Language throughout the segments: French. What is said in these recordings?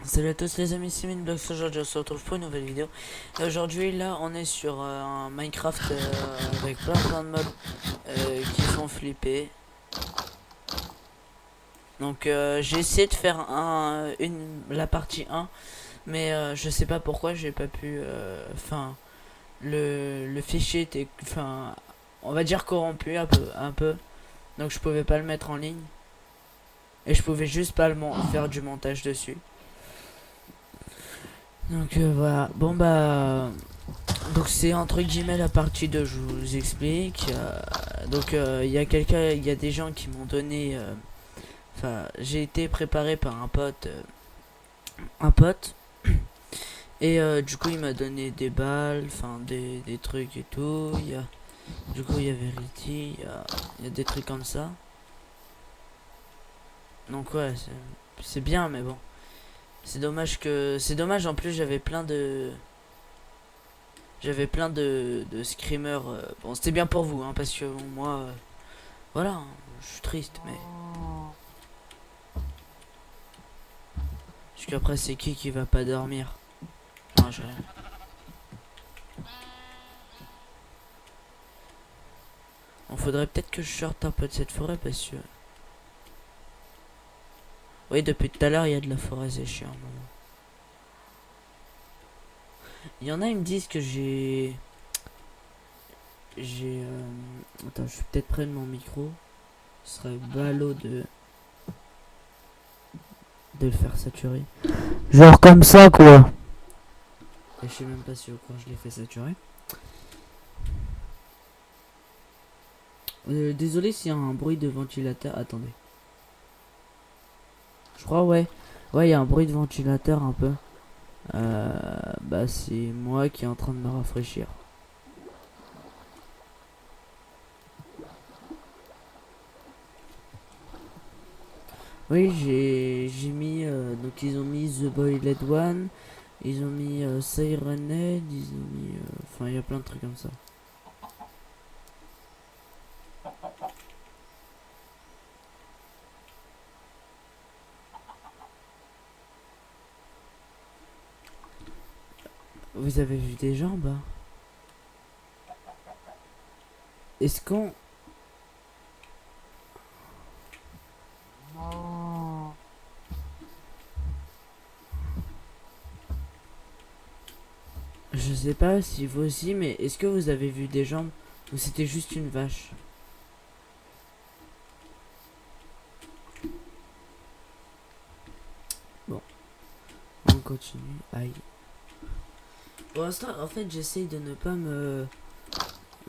Salut à tous les amis, c'est Mineblox. Aujourd'hui on se retrouve pour une nouvelle vidéo. Et aujourd'hui là on est sur un Minecraft avec plein de mobs qui font flipper. Donc j'ai essayé de faire la partie 1, mais je sais pas pourquoi j'ai pas pu. Enfin, le fichier était, enfin, on va dire corrompu un peu. Donc je pouvais pas le mettre en ligne. Et je pouvais juste pas faire du montage dessus. Donc voilà, bon bah... Donc c'est entre guillemets la partie 2, je vous explique. Donc il y a des gens qui m'ont donné... Enfin, j'ai été préparé par un pote. Et du coup il m'a donné des balles, enfin des trucs et tout. Du coup il y a Verity, il y a des trucs comme ça. Donc ouais, c'est bien mais bon. C'est dommage en plus j'avais plein de screamers. Bon, c'était bien pour vous, hein, parce que bon, moi, voilà, hein, je suis triste, mais. Parce qu'après, c'est qui va pas dormir? Non, je... On faudrait peut-être que je sorte un peu de cette forêt, parce que. Oui, depuis tout à l'heure, il y a de la forêt, c'est chiant. Il y en a, ils me disent que j'ai. J'ai. Attends, je suis peut-être près de mon micro. Ce serait ballot de le faire saturer. Genre comme ça, quoi. Et je sais même pas si au quand je l'ai fait saturer. Désolé s'il y a un bruit de ventilateur. Attendez. Je crois, ouais. Ouais, il y a un bruit de ventilateur un peu. Bah, c'est moi qui est en train de me rafraîchir. Oui, j'ai mis. Donc, ils ont mis The Boiled One. Ils ont mis Siren Head. Ils ont mis. Enfin, il y a plein de trucs comme ça. Vous avez vu des jambes, hein? Est-ce qu'on. Je sais pas si vous aussi, mais est-ce que vous avez vu des jambes ou c'était juste une vache? Bon, on continue. Aïe. Pour l'instant, en fait, j'essaye de ne pas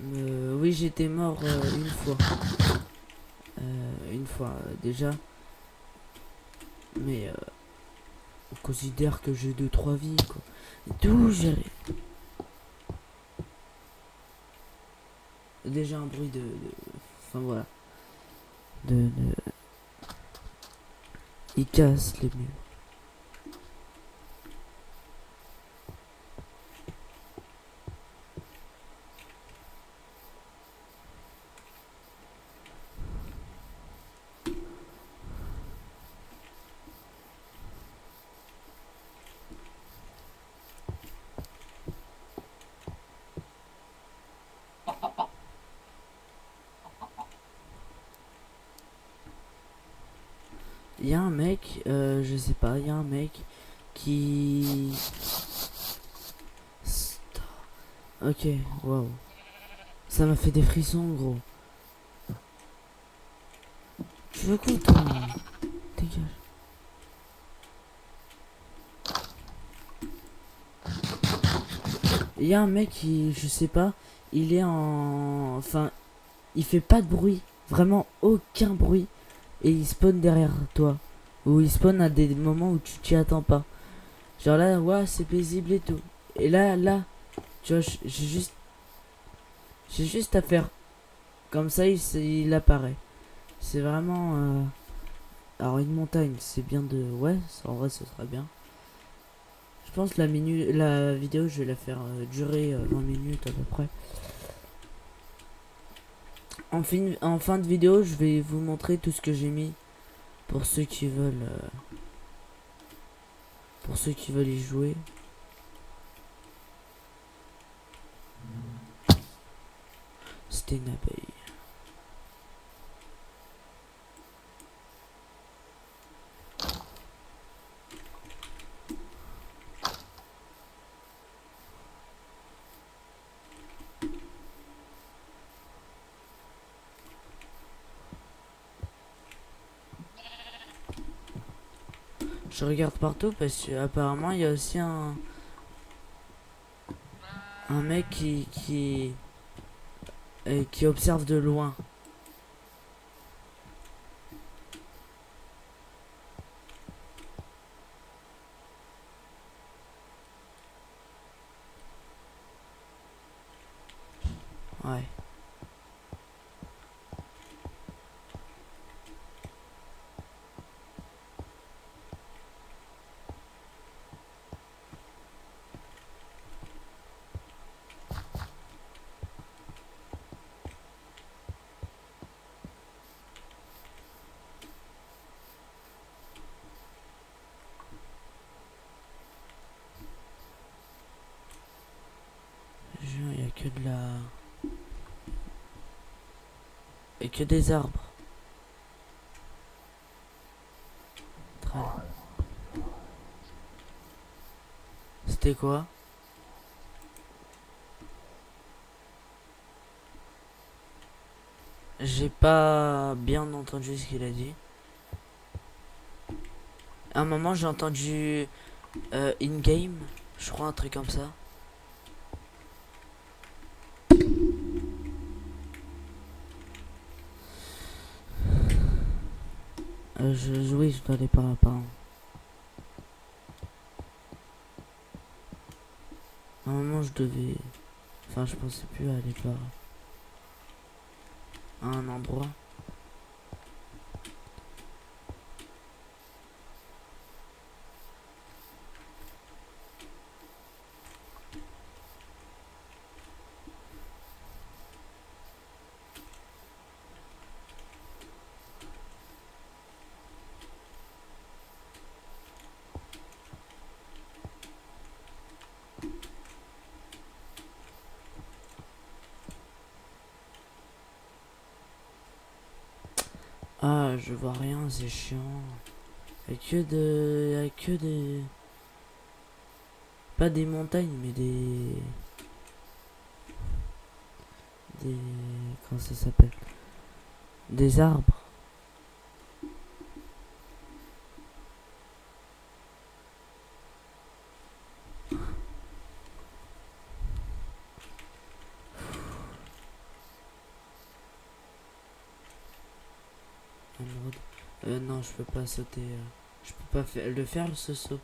Oui, j'étais mort une fois. Une fois déjà. Mais on considère que j'ai 2 3 vies, quoi. D'où j'ai... Déjà un bruit enfin voilà. De... Il casse les murs. Il y a un mec, je sais pas, il y a un mec qui... Ok, waouh. Ça m'a fait des frissons, gros. Tu veux quoi, toi? Dégage. Il y a un mec qui, je sais pas, il est en... Enfin, il fait pas de bruit. Vraiment aucun bruit. Et il spawn derrière toi. Ou il spawn à des moments où tu t'y attends pas. Genre là, ouais, c'est paisible et tout. Et là, tu vois, j'ai juste à faire comme ça, il apparaît. C'est vraiment... Alors une montagne, c'est bien de... Ouais, en vrai, ce serait bien. Je pense que la vidéo, je vais la faire durer 20 minutes à peu près. En fin de vidéo, je vais vous montrer tout ce que j'ai mis pour ceux qui veulent Pour ceux qui veulent y jouer. C'était une abeille. Je regarde partout parce que apparemment il y a aussi un mec qui observe de loin. Ouais. Il y a que de la... Et que des arbres. Très... C'était quoi? J'ai pas bien entendu ce qu'il a dit. À un moment j'ai entendu in-game, je crois un truc comme ça. Oui, je dois aller par là. À un moment je devais... Enfin je pensais plus aller par... à un endroit. Ah, je vois rien, c'est chiant. Il y a que de... Il y a que des... Pas des montagnes, mais des... Comment ça s'appelle? Des arbres. Non, je peux pas sauter. Je peux pas le faire, ce saut.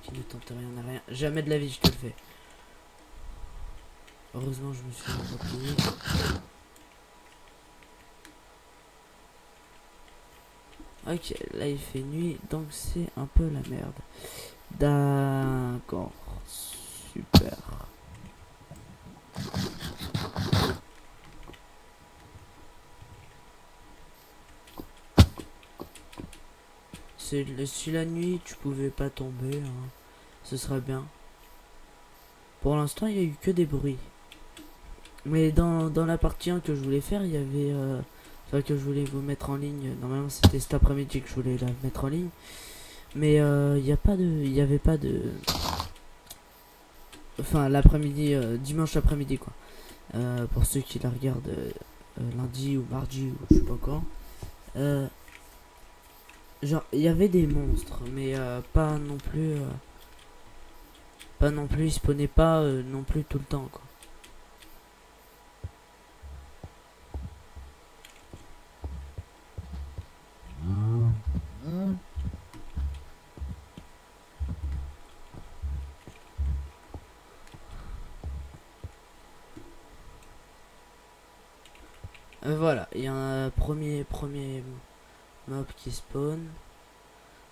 Qui ne tente rien à rien. Jamais de la vie, je te le fais. Heureusement, je me suis replié. Ok, là il fait nuit, donc c'est un peu la merde. D'accord, super. Si la nuit tu pouvais pas tomber, hein, ce serait bien. Pour l'instant, il y a eu que des bruits. Mais dans la partie 1 que je voulais faire, il y avait... Enfin, que je voulais vous mettre en ligne. Normalement, c'était cet après-midi que je voulais la mettre en ligne. Mais il n'y a pas de... Il y avait pas de... Enfin, l'après-midi... dimanche après-midi, quoi. Pour ceux qui la regardent lundi ou mardi ou je sais pas quand. Genre, il y avait des monstres, mais pas non plus... pas non plus, ils spawnaient pas non plus tout le temps, quoi. Voilà, il y a un premier mob qui spawn.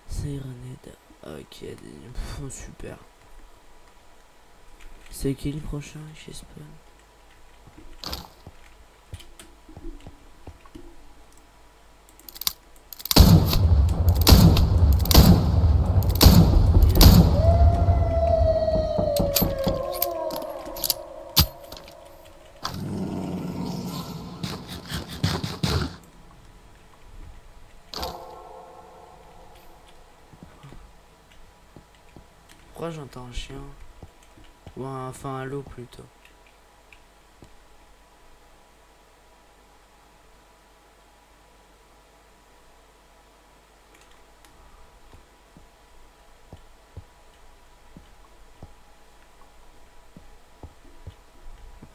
Sirenade. Ok, super. C'est qui le prochain qui spawn? Pourquoi j'entends un chien? Ou enfin un loup plutôt.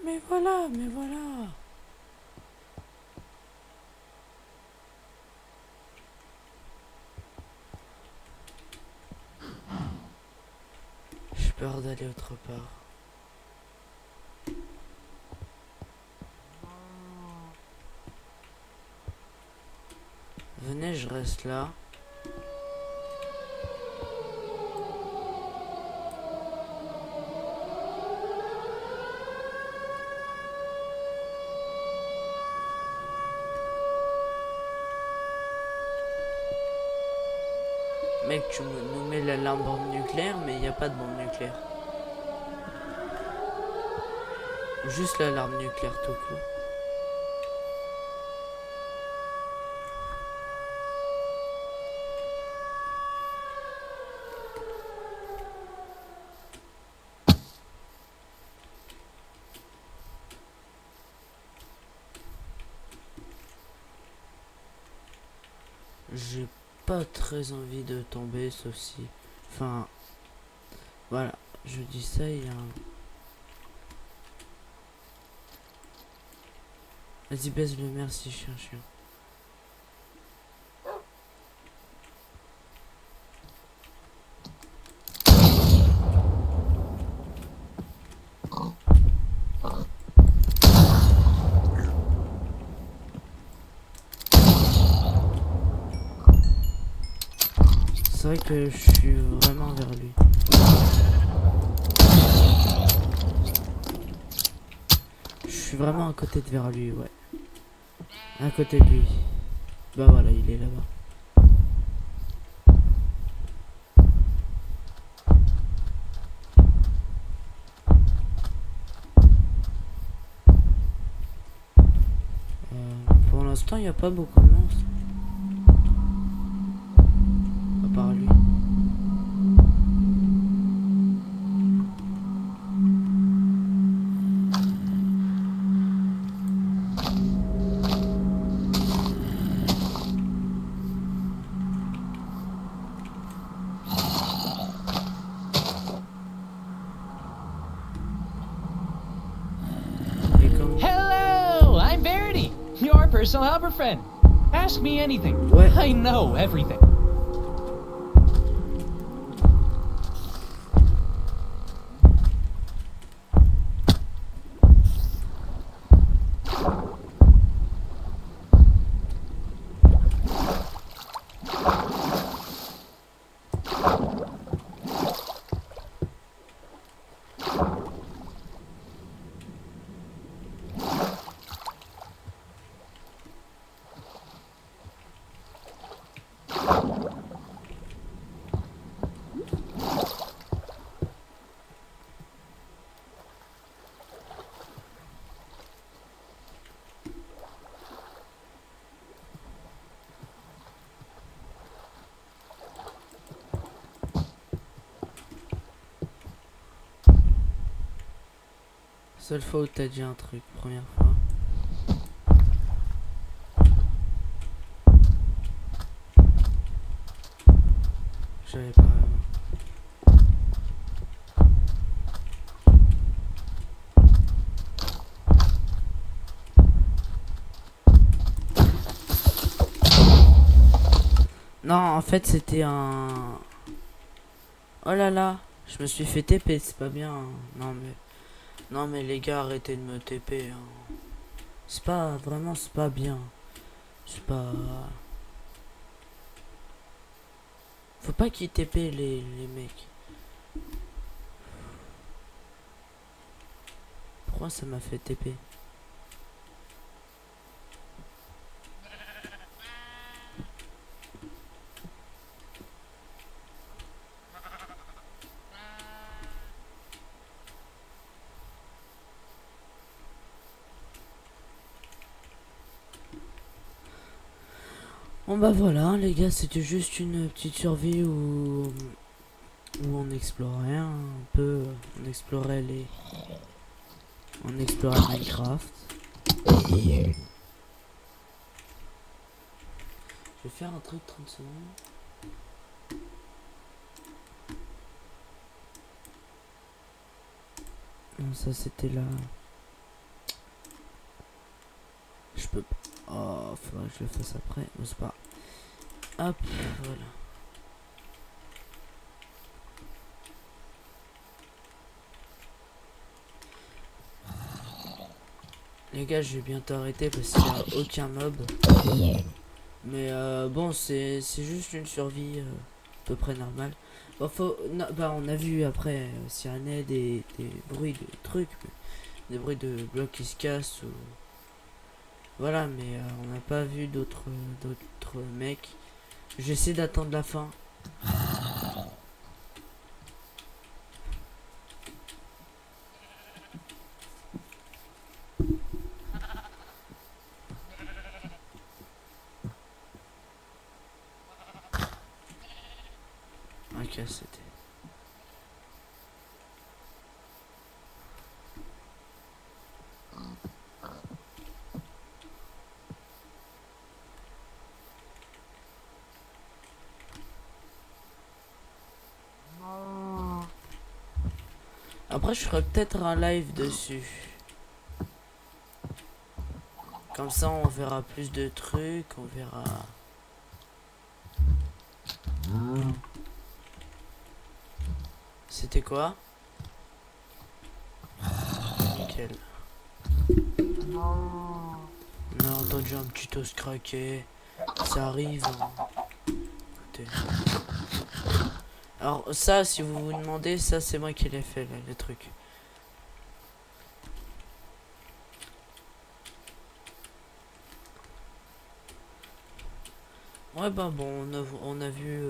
Mais voilà, mais voilà. J'ai peur d'aller autre part. Venez, je reste là. Mec, tu nous mets l'alarme bombe nucléaire, mais il n'y a pas de bombe nucléaire. Juste l'alarme nucléaire tout court. J'ai pas très envie de tomber, sauf si... Enfin... Voilà, je dis ça, il y a un... Vas-y, baise-le, merci, chien. C'est vrai que je suis vraiment vers lui. Je suis vraiment à côté de vers lui, ouais. À côté de lui. Bah voilà, il est là-bas. Pour l'instant, il n'y a pas beaucoup de monstres. À part lui. Hello, I'm Verity, your personal helper friend. Ask me anything. Ouais. I know everything. Seule fois où t'as dit un truc, première fois. J'avais pas vraiment. Non, en fait, c'était un... Oh là là, je me suis fait TP, c'est pas bien. Non mais les gars, arrêtez de me TP. Hein. C'est pas... Vraiment, c'est pas bien. C'est pas... Faut pas qu'ils TP les mecs. Pourquoi ça m'a fait TP? Bon bah voilà les gars, c'était juste une petite survie où on explorait un peu, on explorait Minecraft. Je vais faire un truc 30 secondes. Non, ça c'était là. Je peux pas. Oh, faudrait que je le fasse après. Mais c'est pas. Hop, voilà. Les gars, je vais bientôt arrêter parce qu'il n'y a aucun mob. Mais bon, c'est juste une survie à peu près normale. Bon, on a vu après s'il y en a des bruits de trucs, des bruits de blocs qui se cassent. Ou... Voilà, mais on n'a pas vu d'autres mecs. J'essaie d'attendre la fin. Ok, c'était. Après, je ferai peut-être un live dessus. Comme ça, on verra plus de trucs, on verra. C'était quoi? Nickel. On a entendu un petit os craquer. Ça arrive. Hein. Écoutez. Alors ça, si vous vous demandez, ça c'est moi qui l'ai fait, là, le truc. Ouais bah bon, on a vu...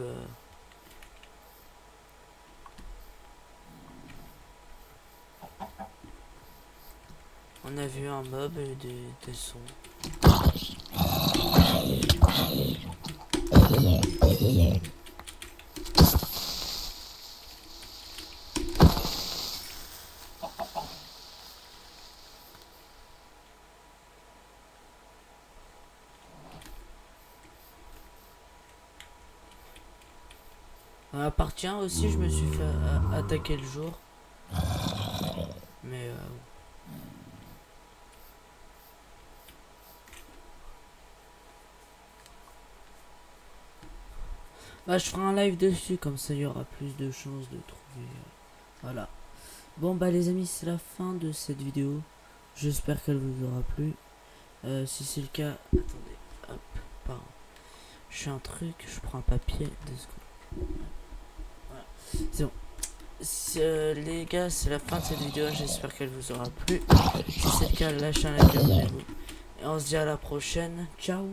On a vu un mob et des sons. À partie 1 aussi, je me suis fait attaquer le jour. Mais... Bah, je ferai un live dessus, comme ça il y aura plus de chances de trouver. Voilà. Bon, bah, les amis, c'est la fin de cette vidéo. J'espère qu'elle vous aura plu. Si c'est le cas, attendez. Hop, pardon. Je fais un truc, je prends un papier. 2 secondes. Voilà. C'est bon. Les gars, c'est la fin de cette vidéo. J'espère qu'elle vous aura plu. Si c'est le cas, lâchez un like, abonnez-vous. Et on se dit à la prochaine. Ciao.